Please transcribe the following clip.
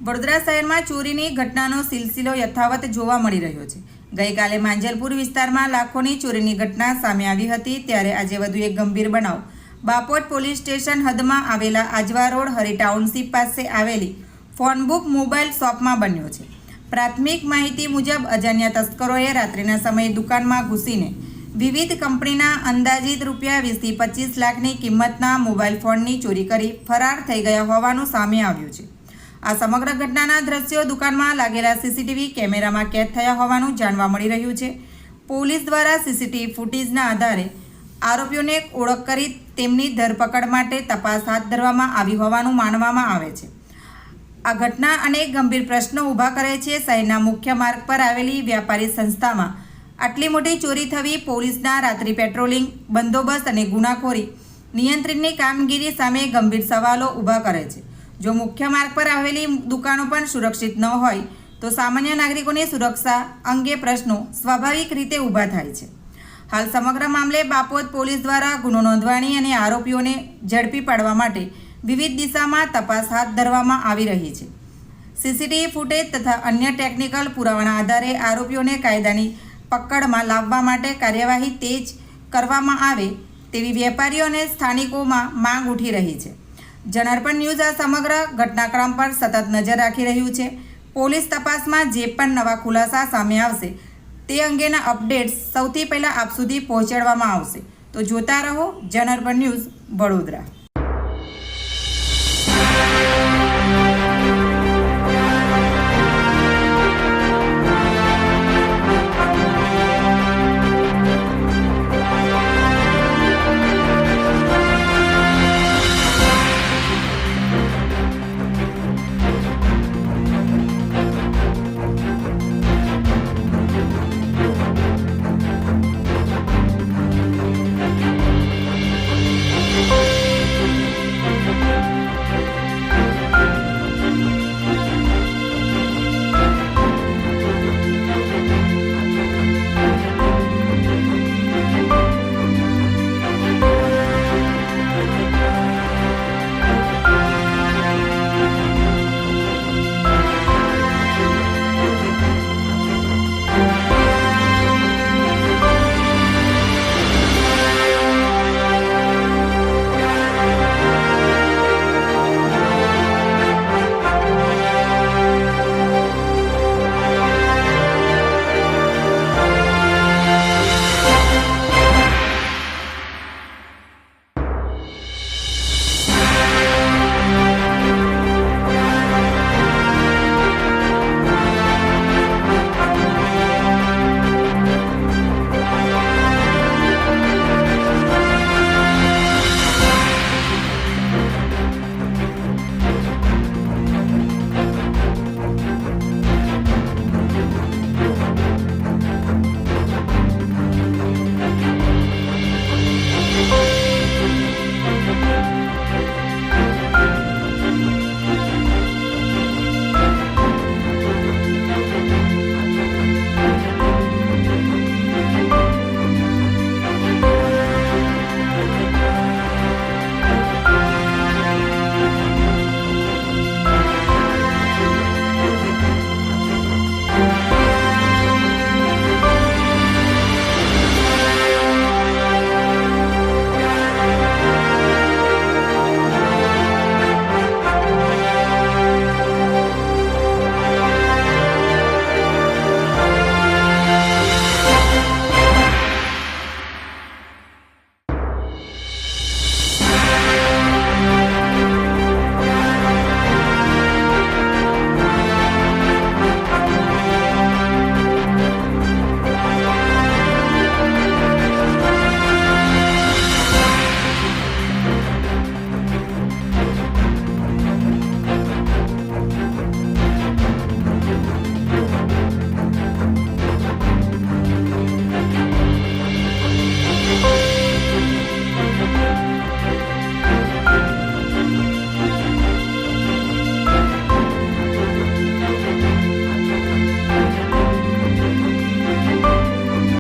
વડોદરા શહેરમાં ચોરીની ઘટનાનો સિલસિલો યથાવત જોવા મળી રહ્યો છે। ગઈકાલે માંજલપુર વિસ્તારમાં લાખોની ચોરીની ઘટના સામે આવી હતી, ત્યારે આજે વધુ એક ગંભીર બનાવ બાપોદ પોલીસ સ્ટેશન હદમાં આવેલા આજવા રોડ હરી ટાઉનશીપ પાસે આવેલી ફોનબુક મોબાઈલ શોપમાં બન્યો છે। પ્રાથમિક માહિતી મુજબ અજાણ્યા તસ્કરોએ રાત્રિના સમયે દુકાનમાં ઘૂસીને વિવિધ કંપનીના અંદાજિત રૂપિયા 20 થી 25 લાખની કિંમતના મોબાઈલ ફોનની ચોરી કરી ફરાર થઈ ગયા હોવાનું સામે આવ્યું છે। આ સમગ્ર ઘટનાના દ્રશ્યો દુકાનમાં લાગેલા સીસીટીવી કેમેરામાં કેદ થયા હોવાનું જાણવા મળી રહ્યું છે। પોલીસ દ્વારા સીસીટીવી ફૂટેજના આધારે આરોપીઓને ઓળખ કરી તેમની ધરપકડ માટે તપાસ હાથ ધરવામાં આવી હોવાનું માનવામાં આવે છે। આ ઘટના અનેક ગંભીર પ્રશ્નો ઊભા કરે છે। શહેરના મુખ્ય માર્ગ પર આવેલી વ્યાપારી સંસ્થામાં આટલી મોટી ચોરી થવી પોલીસના રાત્રિ પેટ્રોલિંગ, બંદોબસ્ત અને ગુનાખોરી નિયંત્રણની કામગીરી સામે ગંભીર સવાલો ઊભા કરે છે। જો મુખ્ય માર્ગ પર આવેલી દુકાનો પણ સુરક્ષિત ન હોય તો સામાન્ય નાગરિકોની સુરક્ષા અંગે પ્રશ્નો સ્વાભાવિક રીતે ઊભા થાય છે। હાલ સમગ્ર મામલે બાપોદ પોલીસ દ્વારા ગુનો નોંધવાની અને આરોપીઓને ઝડપી પાડવા માટે વિવિધ દિશામાં તપાસ હાથ ધરવામાં આવી રહી છે। સીસીટીવી ફૂટેજ તથા અન્ય ટેકનિકલ પુરાવાના આધારે આરોપીઓને કાયદાની પકડમાં લાવવા માટે કાર્યવાહી તેજ કરવામાં આવે તેવી વેપારીઓ અને સ્થાનિકોમાં માંગ ઉઠી રહી છે। જનાર્પણ ન્યૂઝ આ સમગ્ર ઘટનાક્રમ પર સતત નજર રાખી રહ્યું છે। પોલીસ તપાસમાં જે પણ નવા ખુલાસા સામે આવશે તે અંગેના અપડેટ્સ સૌથી પહેલાં આપ સુધી પહોંચાડવામાં આવશે। તો જોતા રહો જનાર્પણ ન્યૂઝ વડોદરા।